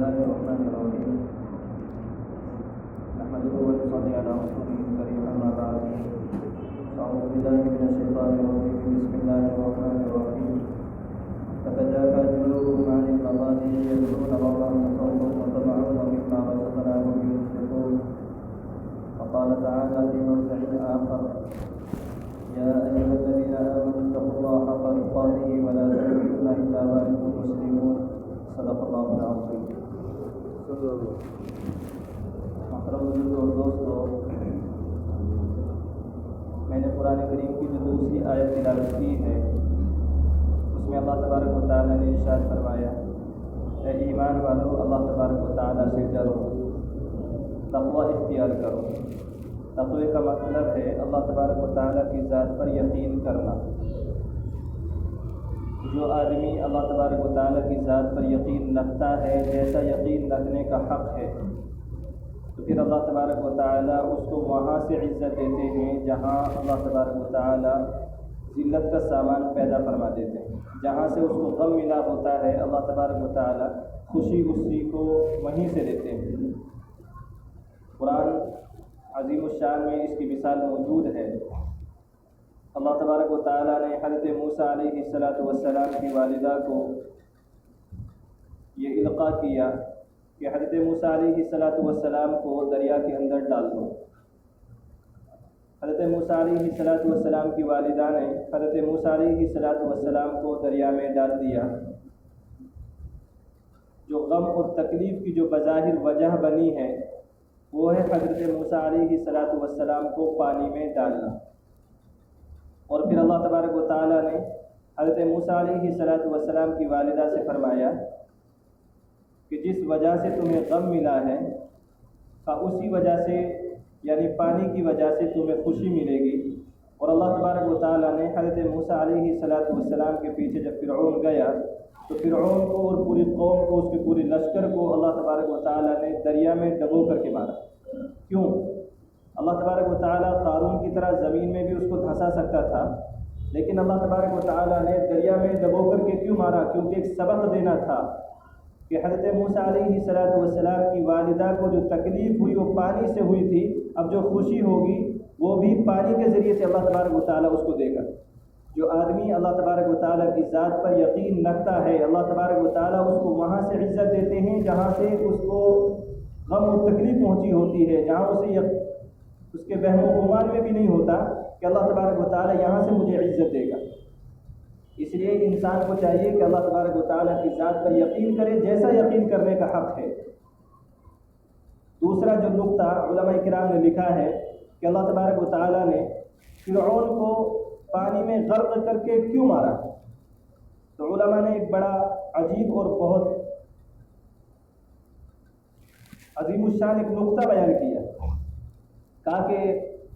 الله الرحمن الرحيم نحمده ونصلي على رسوله الكريم أما بعد أعوذ بالله من الشيطان الرجيم بسم الله الرحمن الرحيم تتجافى جنوبهم عن المضاجع يدعون ربهم خوفا وطمعا ومما رزقناهم ينفقون وقال تعالى في موضع آخر يا أيها الذين آمنوا اتقوا الله حق تقاته ولا تموتن إلا وأنتم مسلمون صدق اللہ العظیم. محترم بزرگوں اور دوستوں، میں نے قرآن کریم کی جو دوسری آیت تلاوت کی ہے اس میں اللہ تبارک و تعالیٰ نے ارشاد فرمایا، اے ایمان والو اللہ تبارک و تعالیٰ سے ڈرو، تقوی اختیار کرو. تقوی کا مطلب ہے اللہ تبارک و تعالیٰ کی ذات پر یقین کرنا. جو آدمی اللہ تبارک و تعالیٰ کی ذات پر یقین رکھتا ہے جیسا یقین رکھنے کا حق ہے، تو پھر اللہ تبارک و تعالیٰ اس کو وہاں سے عزت دیتے ہیں جہاں اللہ تبارک و تعالیٰ ذلت کا سامان پیدا فرما دیتے ہیں. جہاں سے اس کو غم ملا ہوتا ہے اللہ تبارک و تعالیٰ خوشی اسی کو وہیں سے دیتے ہیں. قرآن عظیم الشان میں اس کی مثال موجود ہے. اللہ تبارک و تعالیٰ نے حضرت موسیٰ علیہ السلام کی والدہ کو یہ القاء کیا کہ حضرت موسیٰ علیہ السلام کو دریا کے اندر ڈال دو. حضرت موسیٰ علیہ السلام کی والدہ نے حضرت موسیٰ علیہ السلام کو دریا میں ڈال دیا. جو غم اور تکلیف کی جو بظاہر وجہ بنی ہے وہ ہے حضرت موسیٰ علیہ السلام کو پانی میں ڈالنا. اور پھر اللہ تبارک و تعالیٰ نے حضرت موسیٰ علیہ السلام کی والدہ سے فرمایا کہ جس وجہ سے تمہیں غم ملا ہے اسی وجہ سے یعنی پانی کی وجہ سے تمہیں خوشی ملے گی. اور اللہ تبارک و تعالیٰ نے حضرت موسیٰ علیہ السلام کے پیچھے جب فرعون گیا تو فرعون کو اور پوری قوم کو اس کے پورے لشکر کو اللہ تبارک و تعالیٰ نے دریا میں ڈبو کر کے مارا. کیوں؟ اللہ تبارک و تعالیٰ قارون کی طرح زمین میں بھی اس کو دھنسا سکتا تھا، لیکن اللہ تبارک و تعالیٰ نے دریا میں ڈبو کر کے کیوں مارا؟ کیونکہ ایک سبق دینا تھا کہ حضرت موسیٰ علیہ السلام کی والدہ کو جو تکلیف ہوئی وہ پانی سے ہوئی تھی، اب جو خوشی ہوگی وہ بھی پانی کے ذریعے سے اللہ تبارک و تعالیٰ اس کو دے گا. جو آدمی اللہ تبارک و تعالیٰ کی ذات پر یقین رکھتا ہے اللہ تبارک و تعالیٰ اس کو وہاں سے عزت دیتے ہیں جہاں سے اس کو غم اور تکلیف پہنچی ہوتی ہے، جہاں اسے اس کے وہم و گمان میں بھی نہیں ہوتا کہ اللہ تبارک و تعالیٰ یہاں سے مجھے عزت دے گا. اس لیے انسان کو چاہیے کہ اللہ تبارک و تعالیٰ کی ذات پر یقین کرے جیسا یقین کرنے کا حق ہے. دوسرا جو نقطہ علماء کرام نے لکھا ہے کہ اللہ تبارک و تعالیٰ نے فرعون کو پانی میں غرق کر کے کیوں مارا، تو علماء نے ایک بڑا عجیب اور بہت عظیم الشان ایک نقطہ بیان کیا. کہا کہ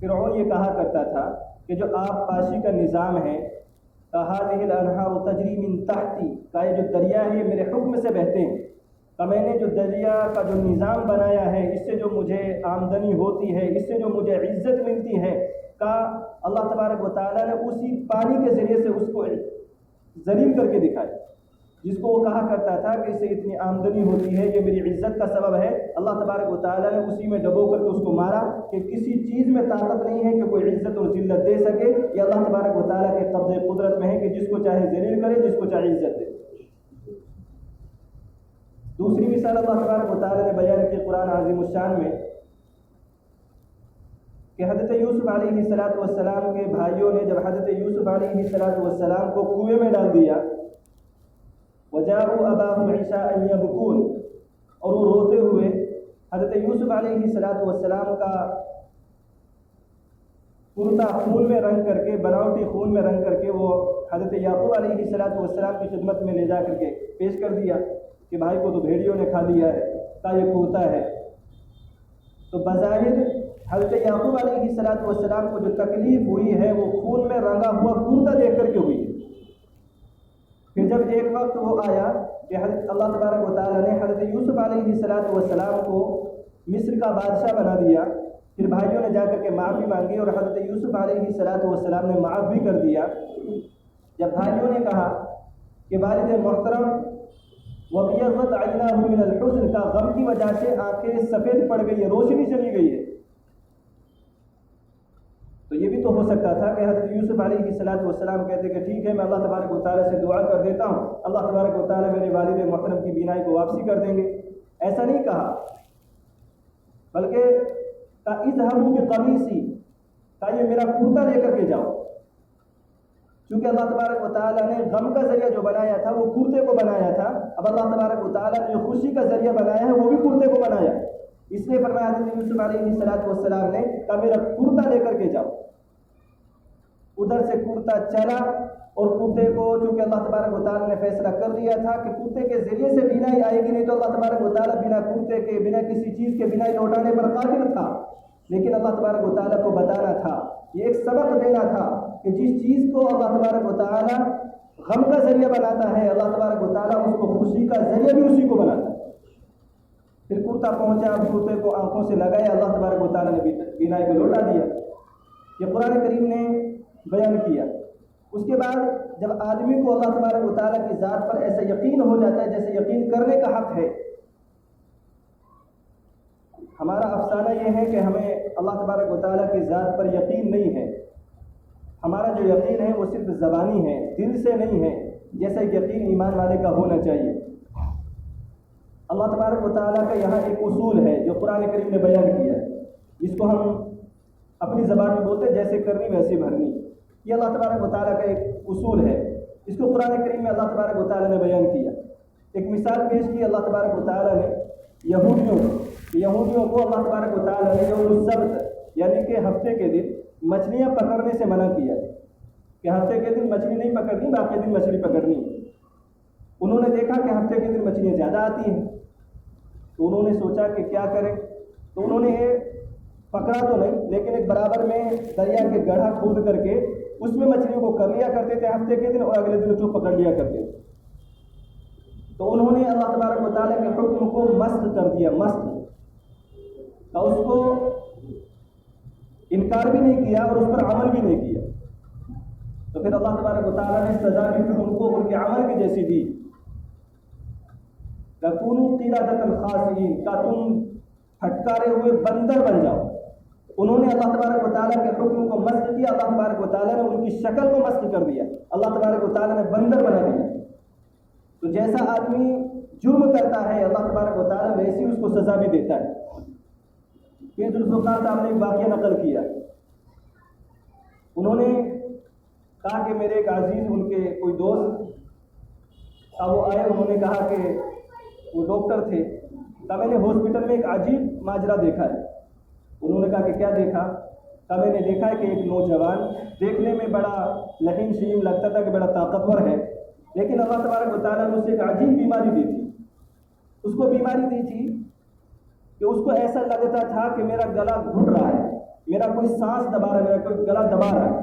فرعون یہ کہا کرتا تھا کہ جو آب پاشی کا نظام ہے، هذه الانہار تجری من تحتی، کہ یہ جو دریا ہے یہ میرے حکم سے بہتے ہیں، کہ میں نے جو دریا کا جو نظام بنایا ہے اس سے جو مجھے آمدنی ہوتی ہے، اس سے جو مجھے عزت ملتی ہے، کہ اللہ تبارک و تعالیٰ نے اسی پانی کے ذریعے سے اس کو ذلیل کر کے دکھایا. جس کو وہ کہا کرتا تھا کہ اس سے اتنی آمدنی ہوتی ہے، یہ میری عزت کا سبب ہے، اللہ تبارک و تعالیٰ نے اسی میں ڈبو کر کے اس کو مارا کہ کسی چیز میں طاقت نہیں ہے کہ کوئی عزت اور ذلت دے سکے. یہ اللہ تبارک و تعالیٰ کے قبضے قدرت میں ہے کہ جس کو چاہے ذلیل کرے، جس کو چاہے عزت دے. دوسری مثال اللہ تبارک و تعالیٰ نے بیان کی قرآن عظیم الشان میں کہ حضرت یوسف علیہ السلام کے بھائیوں نے جب حضرت یوسف علیہ السلام کو کنویں میں ڈال دیا، وَجَاءُوا أَبَاهُمْ عِشَاءً يَبْكُونَ، اور وہ روتے ہوئے حضرت یوسف علیہ السلام کا کرتا خون میں رنگ کر کے، بناوٹی خون میں رنگ کر کے وہ حضرت یعقوب علیہ السلام کی خدمت میں لے جا کر کے پیش کر دیا کہ بھائی کو تو بھیڑیوں نے کھا لیا ہے، کا یہ کرتا ہے. تو بظاہر حضرت یعقوب علیہ السلام کو جو تکلیف ہوئی ہے وہ خون میں رنگا ہوا کرتا دیکھ کر کے ہوئی ہے. پھر جب ایک وقت وہ آیا کہ اللہ تبارک و تعالیٰ نے حضرت یوسف علیہ السلام کو مصر کا بادشاہ بنا دیا، پھر بھائیوں نے جا کر کے معافی مانگی اور حضرت یوسف علیہ السلام نے معاف بھی کر دیا. جب بھائیوں نے کہا کہ والد محترم وَبِيَضَّتْ عَيْنَاهُ مِنَ الْحُزْنِ کا غم کی وجہ سے آنکھیں سفید پڑ گئی ہے، روشنی چلی گئی ہے۔ تو یہ بھی تو ہو سکتا تھا کہ حضرت یوسف علیہ السلام کہتے کہ ٹھیک ہے میں اللہ تبارک و تعالیٰ سے دعا کر دیتا ہوں، اللہ تبارک و تعالیٰ میرے والد محترم کی بینائی کو واپسی کر دیں گے۔ ایسا نہیں کہا، بلکہ اذهبوا بقمیصی، کہ یہ میرا کرتا لے کر کے جاؤ۔ چونکہ اللہ تبارک و تعالیٰ نے غم کا ذریعہ جو بنایا تھا وہ کرتے کو بنایا تھا، اب اللہ تبارک و تعالیٰ نے جو خوشی کا ذریعہ بنایا ہے وہ بھی کرتے کو بنایا، اس لیے فرمایا حضرت یوسف علیہ السلام نے کہ میرا کرتا لے کر کے جاؤ۔ ادھر سے کرتا چلا اور کرتے کو چونکہ اللہ تبارک و تعالیٰ نے فیصلہ کر دیا تھا کہ کرتے کے ذریعے سے بینائی آئے گی، نہیں تو اللہ تبارک و تعالیٰ بنا کرتے کے بنا کسی چیز کے بینائی لوٹانے پر قادر تھا، لیکن اللہ تبارک و تعالیٰ کو بتانا تھا، یہ ایک سبق دینا تھا کہ جس چیز کو اللہ تبارک و تعالیٰ غم کا ذریعہ بناتا ہے، اللہ تبارک و تعالیٰ اس کو خوشی کا ذریعہ بھی اسی کو بناتا ہے۔ پھر کرتا پہنچا، کرتے کو آنکھوں سے لگایا، اللہ تبارک و تعالیٰ نے بینائی کو لوٹا دیا۔ یہ قرآن کریم نے بیان کیا۔ اس کے بعد جب آدمی کو اللہ تبارک و تعالیٰ کی ذات پر ایسا یقین ہو جاتا ہے جیسے یقین کرنے کا حق ہے، ہمارا افسانہ یہ ہے کہ ہمیں اللہ تبارک و تعالیٰ کی ذات پر یقین نہیں ہے، ہمارا جو یقین ہے وہ صرف زبانی ہے، دل سے نہیں ہے، جیسا یقین ایمان والے کا ہونا چاہیے۔ اللہ تبارک و تعالیٰ کا یہاں ایک اصول ہے جو قرآن کریم نے بیان کیا ہے، جس کو ہم اپنی زبان میں بولتے ہیں جیسے کرنی ویسے بھرنی، یہ اللہ تبارک و تعالیٰ کا ایک اصول ہے، اس کو قرآن کریم میں اللہ تبارک و تعالیٰ نے بیان کیا۔ ایک مثال پیش کی اللہ تبارک و تعالیٰ نے یہودیوں کو اللہ تبارک و تعالیٰ نے یوم السبت یعنی کہ ہفتے کے دن مچھلیاں پکڑنے سے منع کیا کہ ہفتے کے دن مچھلی نہیں پکڑنی، باقی دن مچھلی پکڑنی۔ انہوں نے دیکھا کہ ہفتے کے دن مچھلیاں زیادہ آتی ہیں، تو انہوں نے سوچا کہ کیا کریں، تو انہوں نے پکڑا تو نہیں لیکن ایک برابر میں دریا کے گڑھا کھود کر کے اس میں مچھلیوں کو کر لیا کرتے تھے ہفتے کے دن، اور اگلے دن اس کو پکڑ لیا کرتے تھے۔ تو انہوں نے اللہ تبارک و تعالیٰ کے حکم کو مسخ کر دیا، مسخ، اور اس کو انکار بھی نہیں کیا اور اس پر عمل بھی نہیں کیا، تو پھر اللہ تبارک و تعالیٰ نے سزا بھی پھر ان کو ان کے عمل کی جیسی دی۔ لَكُونُوا قِرَدَةً خَاسِئِينَ، کا تم پھٹکارے ہوئے بندر بن جاؤ۔ انہوں نے اللہ تبارک و تعالیٰ کے حکم کو مسخ کیا، اللہ تبارک و تعالیٰ نے ان کی شکل کو مسخ کر دیا، اللہ تبارک و تعالیٰ نے بندر بنا دیا۔ تو جیسا آدمی جرم کرتا ہے اللہ تبارک و تعالیٰ ویسی اس کو سزا بھی دیتا ہے۔ پھر ذوالفقار صاحب نے ایک واقعہ نقل کیا، انہوں نے کہا کہ میرے ایک عزیز ان کے کوئی دوست وہ آئے، انہوں نے کہا کہ وہ ڈاکٹر تھے، کہا میں نے ہاسپٹل میں ایک عجیب ماجرا دیکھا ہے۔ انہوں نے کہا کہ کیا دیکھا؟ کہا میں نے دیکھا ہے کہ ایک نوجوان دیکھنے میں بڑا لحیم شیم لگتا تھا کہ بڑا طاقتور ہے، لیکن اللہ تبارک و تعالیٰ نے اسے ایک عجیب بیماری دی تھی۔ اس کو بیماری دی تھی کہ اس کو ایسا لگتا تھا کہ میرا گلا گھٹ رہا ہے، میرا کوئی سانس دبا رہا ہے، میرا کوئی گلا دبا رہا ہے۔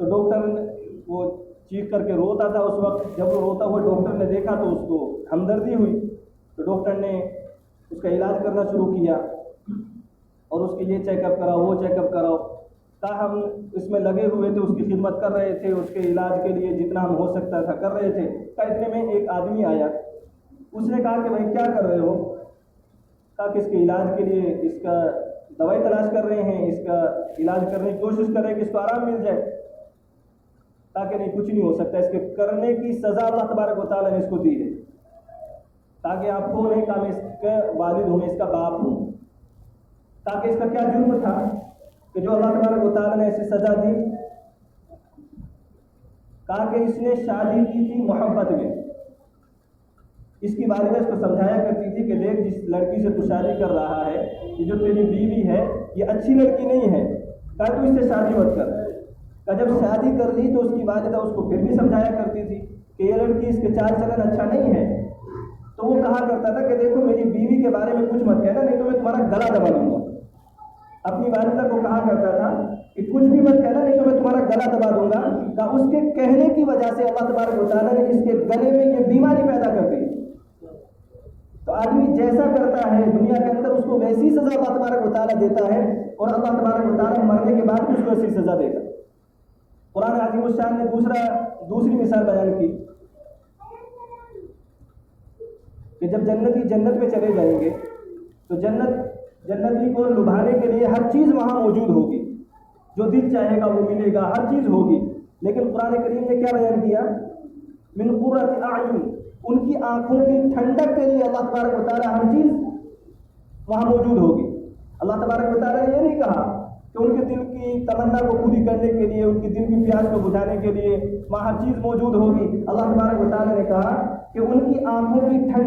تو ڈاکٹر وہ چیخ کر کے روتا تھا اس وقت، جب وہ روتا ہوا ڈاکٹر نے دیکھا تو اس کو ہمدردی ہوئی، تو ڈاکٹر نے اس کا علاج کرنا شروع کیا اور اس کے یہ چیک اپ کراؤ وہ چیک اپ کراؤ، ہم اس میں لگے ہوئے تھے، اس کی خدمت کر رہے تھے، اس کے علاج کے لیے جتنا ہم ہو سکتا تھا کر رہے تھے۔ اتنے میں ایک آدمی آیا، اس نے کہا کہ بھائی کیا کر رہے ہو؟ کہا کہ اس کے علاج کے لیے اس کا دوائی تلاش کر رہے ہیں، اس کا علاج کرنے کی کوشش کر رہے ہیں کہ اس کو آرام مل جائے۔ کہا کہ نہیں کچھ نہیں ہو سکتا، اس کے کرنے کی سزا اللہ تبارک و تعالیٰ نے اس کو دی ہے۔ تاکہ آپ کون ہیں؟ کہا میں اس کا والد ہوں، میں اس کا باپ ہوں۔ تاکہ اس کا کیا جرم تھا کہ جو اللہ تبارک و تعالیٰ نے ایسی سزا دی؟ کہا کہ اس نے شادی کی تھی محبت میں، اس کی والدہ اس کو سمجھایا کرتی تھی کہ دیکھ جس لڑکی سے تو شادی کر رہا ہے، یہ جو تیری بیوی ہے یہ اچھی لڑکی نہیں ہے، کہا تو اس سے شادی مت کر۔ کہا جب شادی کر لی تو اس کی والدہ اس کو پھر بھی سمجھایا کرتی تھی کہ یہ لڑکی اس کے چال چلن اچھا نہیں ہے، تو وہ کہا کرتا تھا کہ دیکھو میری بیوی کے بارے میں کچھ مت کہنا نہیں تو میں تمہارا گلا دبا دوں گا۔ اپنی والدہ کو کہا کرتا تھا کہ کچھ بھی مت کہنا نہیں تو میں تمہارا گلا دبا دوں گا۔ کہا اس کے کہنے کی وجہ سے اللہ تبارک و تعالیٰ نے اس کے گلے میں یہ بیماری پیدا کر دی۔ تو آدمی جیسا کرتا ہے دنیا کے اندر اس کو ویسی سزا اللہ تبارک و تعالیٰ دیتا ہے، اور اللہ تبارک و تعالیٰ مرنے کے بعد بھی اس کو ایسی سزا دے گا۔ قرآن عظیم الشان نے دوسری مثال بیان کی کہ جب جنتی جنت میں چلے جائیں گے تو جنتی کو لبھانے کے لیے ہر چیز وہاں موجود ہوگی، جو دل چاہے گا وہ ملے گا، ہر چیز ہوگی. لیکن قرآن کریم نے کیا بیان کیا؟ من قرۃ اعین، ان کی آنکھوں کی ٹھنڈک کے لیے اللہ تبارک و تعالیٰ ہر چیز وہاں موجود ہوگی. اللہ تبارک و تعالیٰ نے یہ نہیں کہا کہ ان کے دل کی تمنا کو پوری کرنے کے لیے، ان کی دل کی پیاس کو بجھانے کے لیے وہاں ہر چیز موجود ہوگی. اللہ تبارک و تعالیٰ نے کہا کہ ان کی آنکھوں کی ٹھنڈک